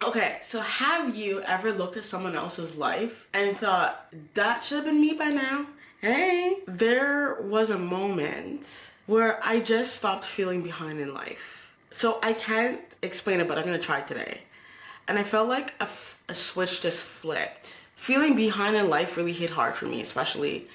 Okay, so have you ever looked at someone else's life and thought, that should have been me by now? Hey, there was a moment where I just stopped feeling behind in life. So I can't explain it, but I'm gonna try today. And I felt like a switch just flipped. Feeling behind in life really hit hard for me, especially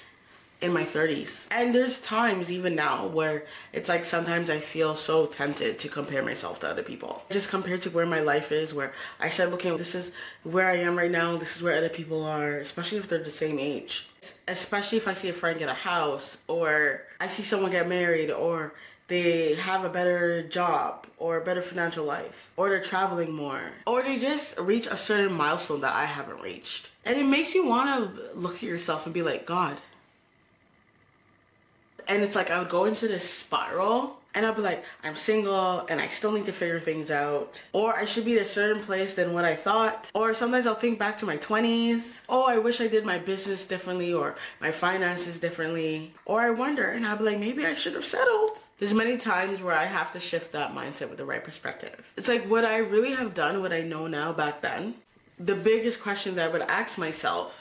in my 30s. And there's times even now where it's like sometimes I feel so tempted to compare myself to other people. Just compared to where my life is, where I start looking, this is where I am right now, this is where other people are, especially if they're the same age. Especially if I see a friend get a house, or I see someone get married, or they have a better job or a better financial life, or they're traveling more, or they just reach a certain milestone that I haven't reached. And it makes you want to look at yourself and be like, God. And it's like I would go into this spiral and I'd be like, I'm single and I still need to figure things out. Or I should be at a certain place than what I thought. Or sometimes I'll think back to my 20s. Oh, I wish I did my business differently or my finances differently. Or I wonder and I'll be like, maybe I should have settled. There's many times where I have to shift that mindset with the right perspective. It's like, would I really have done what I know now back then? The biggest question that I would ask myself,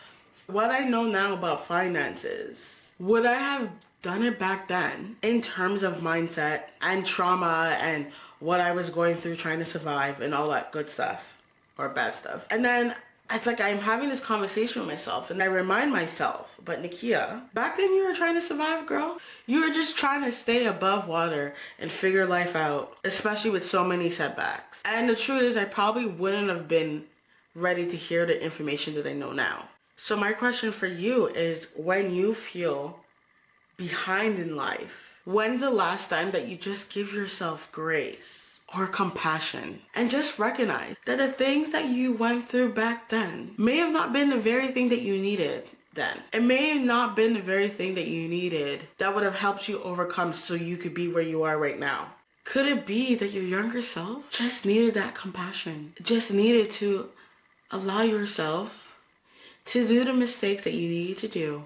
what I know now about finances, would I have done it back then in terms of mindset and trauma and what I was going through trying to survive and all that good stuff or bad stuff? And then it's like I'm having this conversation with myself and I remind myself, but Nakia, back then you were trying to survive, girl. You were just trying to stay above water and figure life out, especially with so many setbacks. And the truth is I probably wouldn't have been ready to hear the information that I know now. So my question for you is, when you feel behind in life, when's the last time that you just give yourself grace or compassion and just recognize that the things that you went through back then may have not been the very thing that you needed then? It may have not been the very thing that you needed that would have helped you overcome so you could be where you are right now. Could it be that your younger self just needed that compassion, just needed to allow yourself to do the mistakes that you needed to do,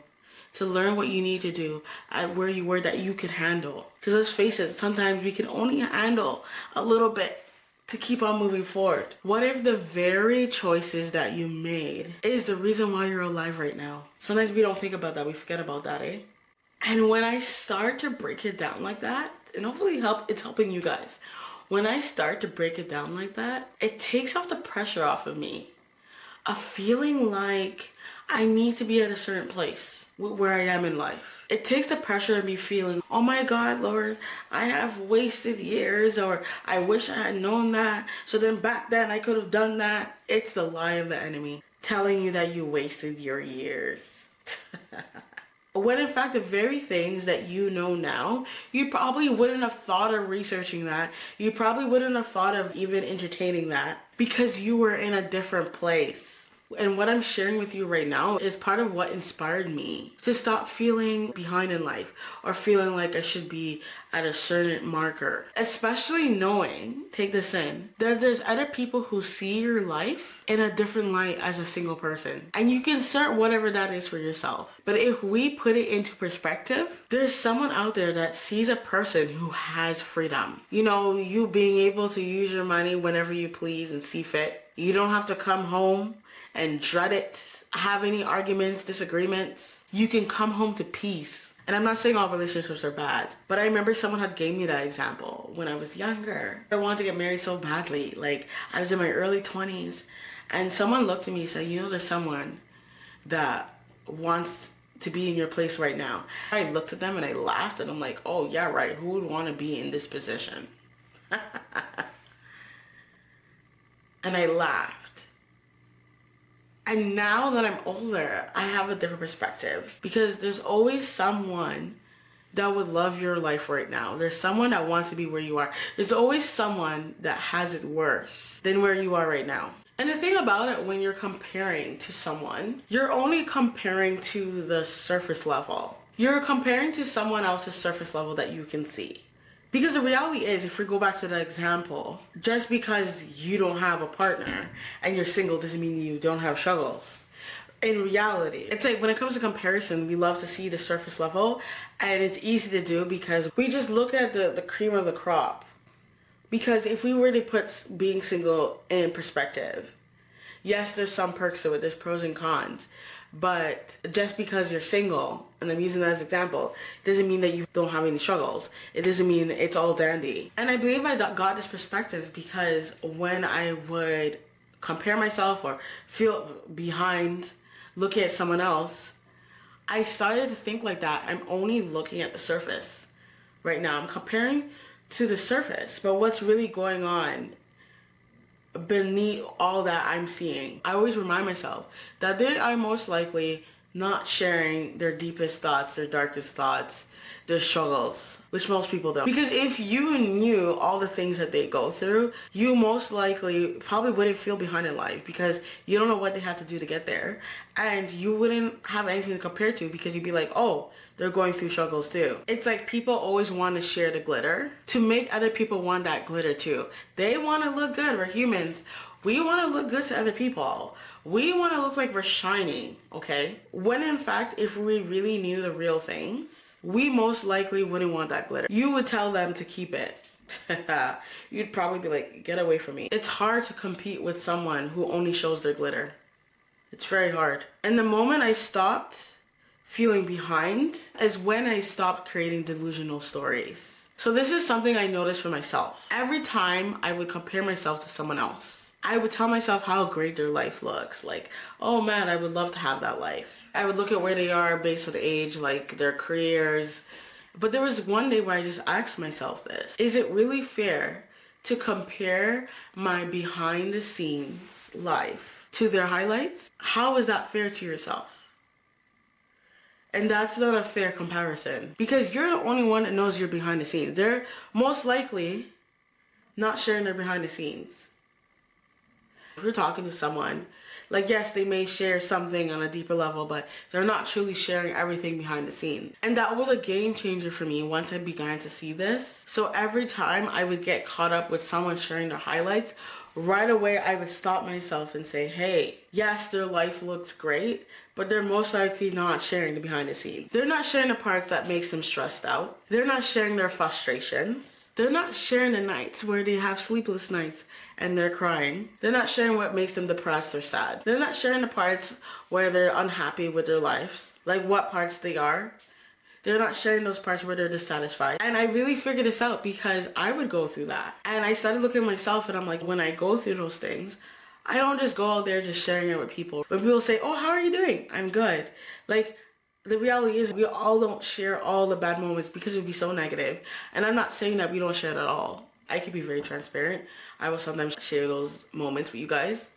to learn what you need to do at where you were that you could handle? Because let's face it, sometimes we can only handle a little bit to keep on moving forward. What if the very choices that you made is the reason why you're alive right now? Sometimes we don't think about that, we forget about that, eh? And when I start to break it down like that, and hopefully it's helping you guys, when I start to break it down like that, it takes off the pressure off of me of feeling like I need to be at a certain place where I am in life. It takes the pressure of me feeling, oh my God, Lord, I have wasted years, or I wish I had known that, so then back then I could have done that. It's the lie of the enemy telling you that you wasted your years. When in fact the very things that you know now, you probably wouldn't have thought of researching that. You probably wouldn't have thought of even entertaining that because you were in a different place. And what I'm sharing with you right now is part of what inspired me to stop feeling behind in life or feeling like I should be at a certain marker. Especially knowing, take this in, that there's other people who see your life in a different light as a single person. And you can start whatever that is for yourself. But if we put it into perspective, there's someone out there that sees a person who has freedom. You know, you being able to use your money whenever you please and see fit. You don't have to come home and dread it, have any arguments, disagreements. You can come home to peace. And I'm not saying all relationships are bad, but I remember someone had gave me that example when I was younger. I wanted to get married so badly. Like, I was in my early 20s, and someone looked at me and said, you know, there's someone that wants to be in your place right now. I looked at them and I laughed, and I'm like, oh yeah, right, who would want to be in this position? And I laughed. And now that I'm older, I have a different perspective, because there's always someone that would love your life right now. There's someone that wants to be where you are. There's always someone that has it worse than where you are right now. And the thing about it, when you're comparing to someone, you're only comparing to the surface level. You're comparing to someone else's surface level that you can see. Because the reality is, if we go back to the example, just because you don't have a partner and you're single doesn't mean you don't have struggles. In reality, it's like when it comes to comparison, we love to see the surface level, and it's easy to do because we just look at the cream of the crop. Because if we were to put being single in perspective, yes, there's some perks to it, there's pros and cons. But just because you're single, and I'm using that as an example, doesn't mean that you don't have any struggles. It doesn't mean it's all dandy. And I believe I got this perspective because when I would compare myself or feel behind, look at someone else, I started to think like that. I'm only looking at the surface right now. I'm comparing to the surface, but what's really going on beneath all that I'm seeing? I always remind myself that they are most likely not sharing their deepest thoughts, their darkest thoughts, their struggles, which most people don't. Because if you knew all the things that they go through, you most likely probably wouldn't feel behind in life because you don't know what they have to do to get there, and you wouldn't have anything to compare to because you'd be like, oh, they're going through struggles too. It's like people always want to share the glitter to make other people want that glitter too. They want to look good. We're humans. We want to look good to other people. We want to look like we're shining, okay? When in fact, if we really knew the real things, we most likely wouldn't want that glitter. You would tell them to keep it. You'd probably be like, get away from me. It's hard to compete with someone who only shows their glitter. It's very hard. And the moment I stopped feeling behind is when I stopped creating delusional stories. So this is something I noticed for myself. Every time I would compare myself to someone else, I would tell myself how great their life looks. Like, oh man, I would love to have that life. I would look at where they are based on age, like their careers. But there was one day where I just asked myself this. Is it really fair to compare my behind the scenes life to their highlights? How is that fair to yourself? And that's not a fair comparison because you're the only one that knows you're behind the scenes. They're most likely not sharing their behind the scenes. If you're talking to someone, like yes, they may share something on a deeper level, but they're not truly sharing everything behind the scenes. And that was a game changer for me once I began to see this. So every time I would get caught up with someone sharing their highlights, right away I would stop myself and say, hey, yes, their life looks great, but they're most likely not sharing the behind the scenes. They're not sharing the parts that makes them stressed out. They're not sharing their frustrations. They're not sharing the nights where they have sleepless nights and they're crying. They're not sharing what makes them depressed or sad. They're not sharing the parts where they're unhappy with their lives, like what parts they are. They're not sharing those parts where they're dissatisfied. And I really figured this out because I would go through that. And I started looking at myself and I'm like, when I go through those things, I don't just go out there just sharing it with people. When people say, oh, how are you doing? I'm good. Like, the reality is we all don't share all the bad moments because it would be so negative. And I'm not saying that we don't share it at all. I can be very transparent. I will sometimes share those moments with you guys.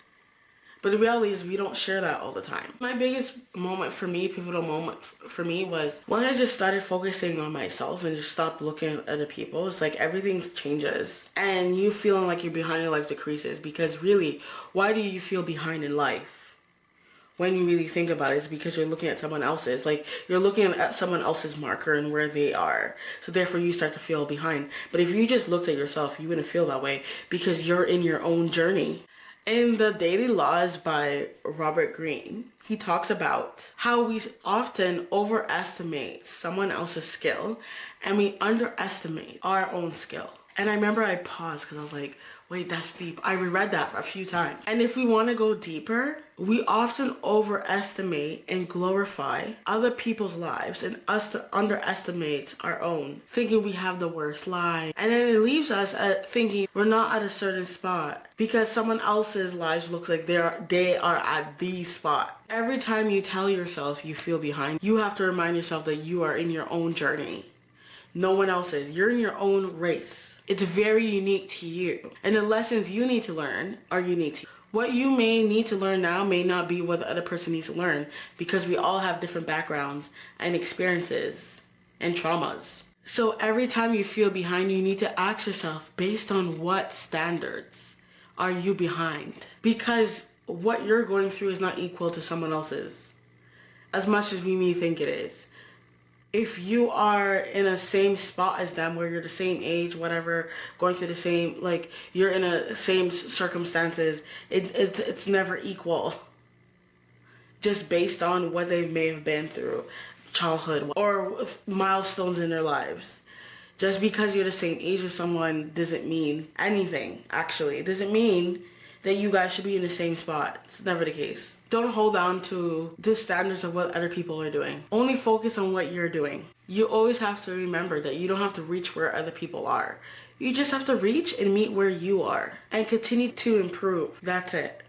But the reality is we don't share that all the time. My biggest moment for me, pivotal moment for me, was when I just started focusing on myself and just stopped looking at other people. It's like everything changes and you feeling like you're behind in life decreases, because really, why do you feel behind in life? When you really think about it, it's because you're looking at someone else's. Like, you're looking at someone else's marker and where they are. So therefore you start to feel behind. But if you just looked at yourself, you wouldn't feel that way because you're in your own journey. In The Daily Laws by Robert Greene, he talks about how we often overestimate someone else's skill and we underestimate our own skill. And I remember I paused because I was like, wait, that's deep. I reread that a few times. And if we want to go deeper, we often overestimate and glorify other people's lives and us to underestimate our own, thinking we have the worst life. And then it leaves us at thinking we're not at a certain spot because someone else's lives looks like they are at the spot. Every time you tell yourself you feel behind, you have to remind yourself that you are in your own journey. No one else is. You're in your own race. It's very unique to you. And the lessons you need to learn are unique to you. What you may need to learn now may not be what the other person needs to learn because we all have different backgrounds and experiences and traumas. So every time you feel behind, you need to ask yourself, based on what standards are you behind? Because what you're going through is not equal to someone else's, as much as we may think it is. If you are in a same spot as them, where you're the same age, whatever, going through the same, like, you're in a same circumstances, it's never equal. Just based on what they may have been through, childhood, or milestones in their lives. Just because you're the same age as someone doesn't mean anything, actually. It doesn't mean that you guys should be in the same spot. It's never the case. Don't hold on to the standards of what other people are doing. Only focus on what you're doing. You always have to remember that you don't have to reach where other people are. You just have to reach and meet where you are and continue to improve. That's it.